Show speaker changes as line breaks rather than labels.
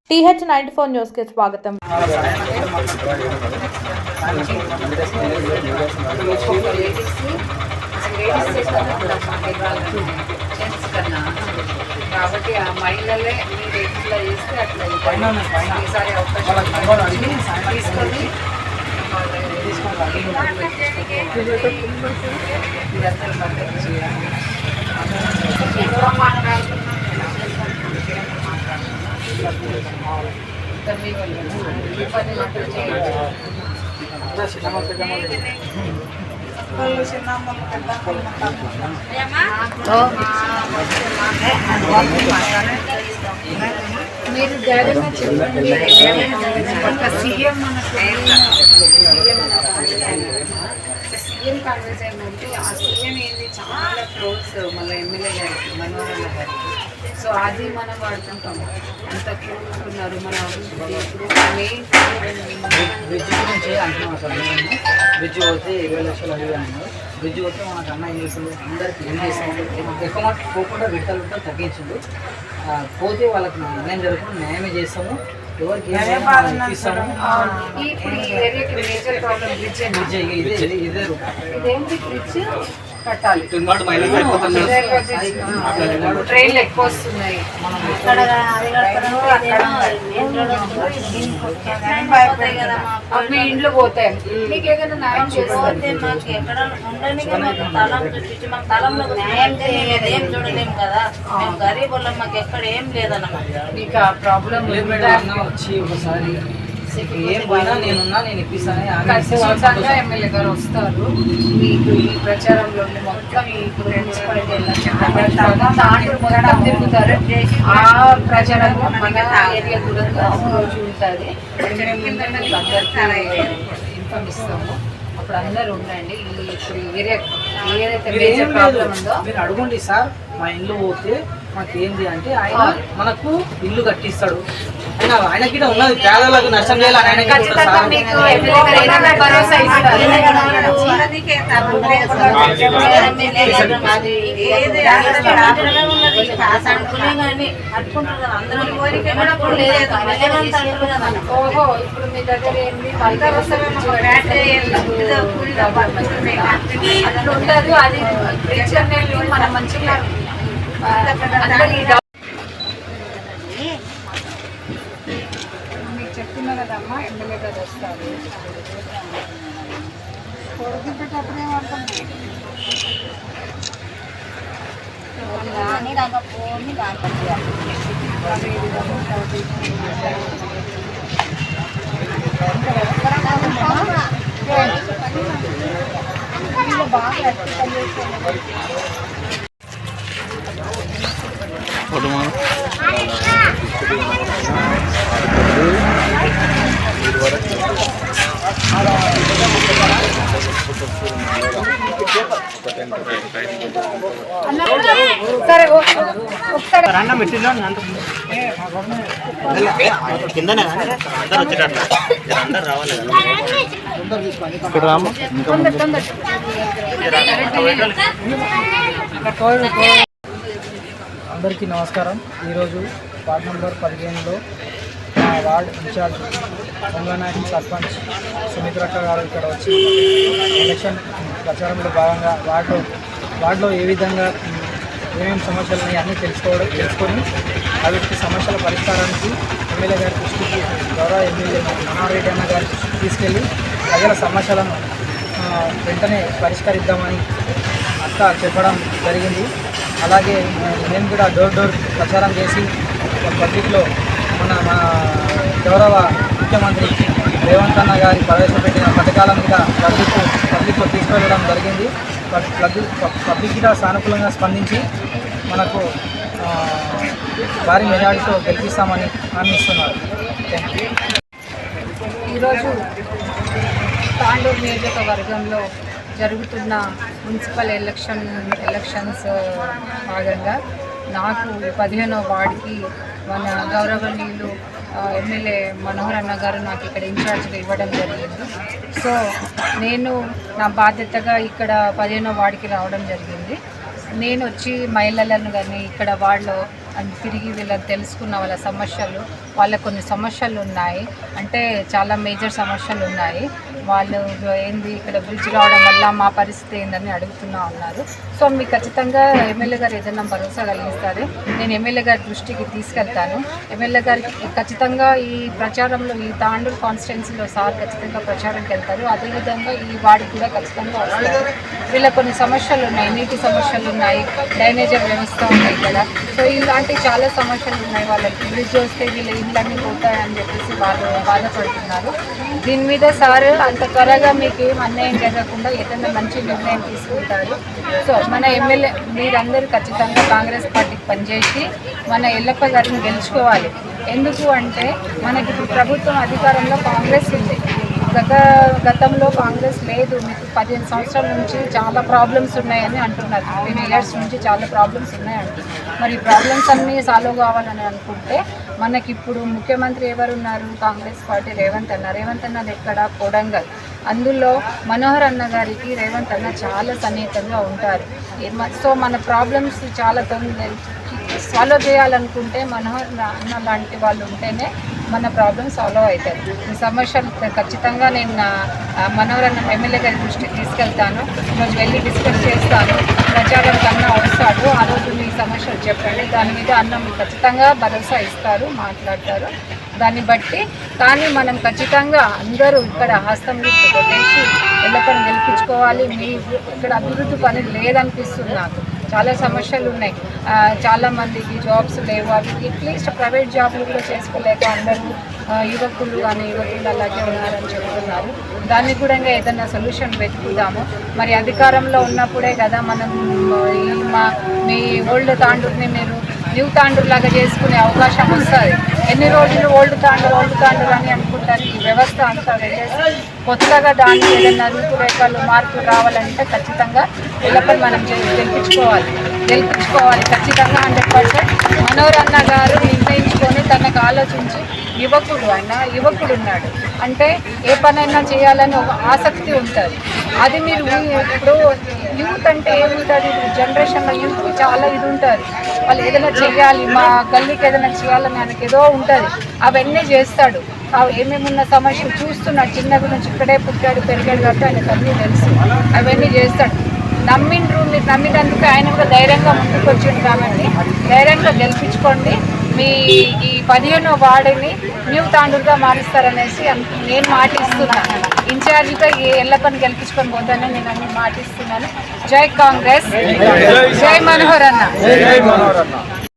TH94 news కి స్వాగతం.
కాబట్టి ఆ మహిళలే మీరు ఎట్లా చేస్తే అట్లా ఈసారి అవకాశం తీసుకొని మీరందరూ మద్దతు చేయాలి. మీరు ధైర్యంగా చెప్పండి. సీఎం కాంగ్రెస్ ఏంటంటే ఆ సీఎం ఏంది చాలా క్లోజ్ మళ్ళీ ఎమ్మెల్యే గారికి మనోహరన్న గారికి. సో అది మనం వాడుకుంటాం. అంత క్లోజ్ ఉన్నారు మన ఇప్పుడు మెయిన్
బ్రిడ్జ్ గురించి అంటున్నాం సార్. మేము బ్రిడ్జ్ పోతే 20 లక్షలు అడిగాను. బ్రిడ్జ్ పోతే మనకు అన్న ఏం చేసిండు, అందరికి ఏం చేస్తాము ఎక్కువ మాట పోకుండా విడతలు తగ్గించిండు. పోతే వాళ్ళకి న్యాయం జరుగుతుంది, న్యాయమే చేస్తాము. ఎవరికి ఇస్తాము.
ఇప్పుడు ఈ ఏరియాకి మేజర్ ప్రాబ్లం బ్రిడ్జ్
ఇదే
ఇదేంటి బ్రిడ్జ్ కట్టాలి. ట్రైన్లు ఎక్కువ వస్తున్నాయి. అవి ఇండ్లు పోతాయి. మీకు ఏదైనా న్యాయం చేస్తే
మాకు ఎక్కడ ఏం లేదన్నమాట.
మీకు ఆ ప్రాబ్లం
వచ్చి ఒకసారి ఏం పోయినా నేనున్నా, నేను ఇప్పిస్తాను.
ఖచ్చితంగా ఎమ్మెల్యే గారు వస్తారు. మీకు ఈ ప్రచారంలో మొత్తం ఈ మున్సిపాలిటీ మొత్తం తిరుగుతారు. ఆ ప్రచారంలో మన ఏరియా కూడా రోజు ఉంటుంది. అందరికీ ఇన్ఫార్మ్ ఇస్తాము. అప్పుడు అందరూ ఉండండి. ఇప్పుడు ఏరియా ఏదైతే మేజర్ ప్రాబ్లం ఉందో
మీరు అడగండి సార్. మా ఇల్లు పోతే మాకు ఏంది అంటే ఆయన మనకు ఇల్లు కట్టిస్తాడు. ఆయనకి ఉన్నది పేదలకు నష్టం చేయాలని ఆయన
భరోసా ఇస్తారు. ఓహో, ఇప్పుడు మీ దగ్గర ఏంటి అట్లా ఉండదు. అది మనం మంచిగా మీకు చెప్తున్నా కదమ్మా, ఎమ్మెల్యే గారు వస్తారు. సరే ఒకసారి
కిందనే అందరూ వచ్చేటట్లు అందరు రావాలి.
అందరికీ నమస్కారం. ఈరోజు వార్డ్ నెంబర్ 15లో మా వార్డ్ ఇన్ఛార్జ్ పొంగనాయక్ సర్పంచ్ సుమిత్రక్క గారు ఇక్కడ వచ్చి ఎలక్షన్ ప్రచారంలో భాగంగా వార్డులో ఏ విధంగా ఏమేమి సమస్యలు ఉన్నాయి అన్నీ తెలుసుకొని వాటి సమస్యల పరిష్కారానికి ఎమ్మెల్యే గారి దృష్టికి గౌరవ ఎమ్మెల్యే మనోహర్ అన్న గారి దృష్టికి తీసుకెళ్ళి ప్రజల సమస్యలను వెంటనే పరిష్కరిద్దామని అక్క చెప్పడం జరిగింది. అలాగే నేను కూడా డోర్ ప్రచారం చేసి పబ్లిక్లో మన గౌరవ ముఖ్యమంత్రి రేవంత్ అన్న గారి ప్రవేశపెట్టిన పథకాల మీద పబ్లిక్లో తీసుకెళ్ళడం జరిగింది. పబ్లిక్ కూడా సానుకూలంగా స్పందించి మనకు భారీ మెజారిటీతో గెలిపిస్తామని హామీ ఇస్తున్నారు.
ఈరోజు తాండూరు నియోజకవర్గంలో జరుగుతున్న మున్సిపల్ ఎలక్షన్స్ భాగంగా నాకు 15వ వార్డుకి మన గౌరవనీయులు ఎమ్మెల్యే మనోహర్ అన్న గారు నాకు ఇక్కడ ఇన్ఛార్జ్గా ఇవ్వడం జరిగింది. సో నేను నా బాధ్యతగా ఇక్కడ 15వ వార్డుకి రావడం జరిగింది. నేను వచ్చి మహిళలను కానీ ఇక్కడ వార్డులో తిరిగి వీళ్ళకి తెలుసుకున్న వాళ్ళ సమస్యలు, వాళ్ళ కొన్ని సమస్యలు ఉన్నాయి, అంటే చాలా మేజర్ సమస్యలు ఉన్నాయి. వాళ్ళు ఏంది ఇక్కడ బ్రిడ్జ్ రావడం వల్ల మా పరిస్థితి ఏందని అడుగుతున్నా ఉన్నారు. సో మీకు ఖచ్చితంగా ఎమ్మెల్యే గారు ఏదైనా భరోసా కలిగిస్తారు. నేను ఎమ్మెల్యే గారి దృష్టికి తీసుకెళ్తాను. ఎమ్మెల్యే గారికి ఖచ్చితంగా ఈ ప్రచారంలో ఈ తాండూరు కాన్స్టిట్యున్సీలో సార్ ఖచ్చితంగా ప్రచారంకి వెళ్తారు. అదేవిధంగా ఈ వార్డు కూడా ఖచ్చితంగా వస్తారు. వీళ్ళ కొన్ని సమస్యలు ఉన్నాయి, నీటి సమస్యలు ఉన్నాయి, డ్రైనేజర్ వ్యవస్థ ఉన్నాయి కదా. సో ఇలాంటి చాలా సమస్యలు ఉన్నాయి. వాళ్ళకి బ్రిడ్జ్ వస్తే వీళ్ళ ఇళ్ళన్నీ పోతాయని చెప్పేసి వాళ్ళు బాధపడుతున్నారు. దీని మీద సార్ అంత త్వరగా మీకు ఏం అన్యాయం జరగకుండా ఏదైనా మంచి నిర్ణయం తీసుకుంటారు. సో మన ఎమ్మెల్యే మీరందరూ ఖచ్చితంగా కాంగ్రెస్ పార్టీకి పనిచేసి మన ఎల్లప్ప గారిని గెలుచుకోవాలి. ఎందుకు అంటే మనకి ఇప్పుడు ప్రభుత్వం అధికారంలో కాంగ్రెస్ ఉంది. గతంలో కాంగ్రెస్ లేదు. మీకు 15 సంవత్సరాల నుంచి చాలా ప్రాబ్లమ్స్ ఉన్నాయని అంటున్నారు. 15 ఇయర్స్ నుంచి చాలా ప్రాబ్లమ్స్ ఉన్నాయంటున్నారు. మరి ఈ ప్రాబ్లమ్స్ అన్నీ సాల్వ్ కావాలని అనుకుంటే మనకి ఇప్పుడు ముఖ్యమంత్రి ఎవరున్నారు? కాంగ్రెస్ పార్టీ రేవంత్ అన్నది ఎక్కడ? కొడంగల్. అందులో మనోహర్ అన్న గారికి రేవంత్ అన్న చాలా సన్నిహితంగా ఉంటారు. సో మన ప్రాబ్లమ్స్ చాలా సాల్వ్ చేయాలనుకుంటే మనోహర్ అన్న లాంటి వాళ్ళు ఉంటేనే మన ప్రాబ్లమ్ సాల్వ్ అవుతాయి. ఈ సమస్యలు ఖచ్చితంగా నేను మనోహర్ అన్న ఎమ్మెల్యే గారి దృష్టికి తీసుకెళ్తాను. ఈరోజు వెళ్ళి డిస్కస్ చేస్తాను. ప్రచారం కన్నా వస్తాడు. ఆ రోజు మీ సమస్యలు చెప్పండి. దాని మీద అన్న ఖచ్చితంగా భరోసా ఇస్తారు, మాట్లాడతారు. దాన్ని బట్టి కానీ మనం ఖచ్చితంగా అందరూ ఇక్కడ హస్తం గుర్తు కొట్టేసి ఎల్లప్పని గెలిపించుకోవాలి. మీ ఇక్కడ అభివృద్ధి పని లేదనిపిస్తుంది నాకు. చాలా సమస్యలు ఉన్నాయి. చాలామందికి జాబ్స్ లేవు. అవి అట్లీస్ట్ ప్రైవేట్ జాబ్లు కూడా చేసుకోలేక అందరూ యువకులు అలాగే ఉన్నారని చెప్తున్నారు. దానికి కూడా ఏదైనా సొల్యూషన్ వెతుకుదాము. మరి అధికారంలో ఉన్నప్పుడే కదా మనం మీ ఓల్డ్ తాండూరుని మీరు న్యూ తాండూరు లాగా చేసుకునే అవకాశం వస్తుంది. ఎన్ని రోజులు ఓల్డ్ తాండూరు అని అనుకుంటారు. ఈ వ్యవస్థ అంతా వెళ్ళేసి కొత్తగా దాన్ని ఏదైనా రూపురేఖలు మార్పులు రావాలంటే ఖచ్చితంగా ఎల్లప్పటి మనం గెలిపించుకోవాలి. ఖచ్చితంగా 100%. మనోహర్ అన్న గారు నిర్ణయించుకొని తనకు ఆలోచించి యువకుడు ఉన్నాడు అంటే ఏ పనైనా చేయాలని ఒక ఆసక్తి ఉంటుంది. అది మీరు ఇప్పుడు యూత్ అంటే ఏముంటుంది? జనరేషన్లో యూత్ చాలా ఇది ఉంటుంది. వాళ్ళు ఏదైనా చేయాలి, మా గల్లీకి ఏదైనా చేయాలని ఆయనకి ఏదో ఉంటుంది. అవన్నీ చేస్తాడు. ఏమేమి ఉన్న సమస్యలు చూస్తున్నాడు. చిన్నగా నుంచి ఇక్కడే పుట్టాడు పెరిగాడు కాబట్టి ఆయనకు అన్నీ తెలుసు. అవన్నీ చేస్తాడు. మీరు నమ్మినందుకు ఆయన కూడా ధైర్యంగా ముందుకు వచ్చింది. కాబట్టి ధైర్యంగా గెలిపించుకోండి. మీ ఈ 15వ వార్డుని న్యూ తాండూరుగా మారుస్తారనేసి నేను మాటిస్తున్నాను. ఇన్ఛార్జిగా ఎల్లప్పని గెలిపించుకొని పోతానని నేను అన్ని మాటిస్తున్నాను. జై కాంగ్రెస్, జై మనోహర్ అన్న.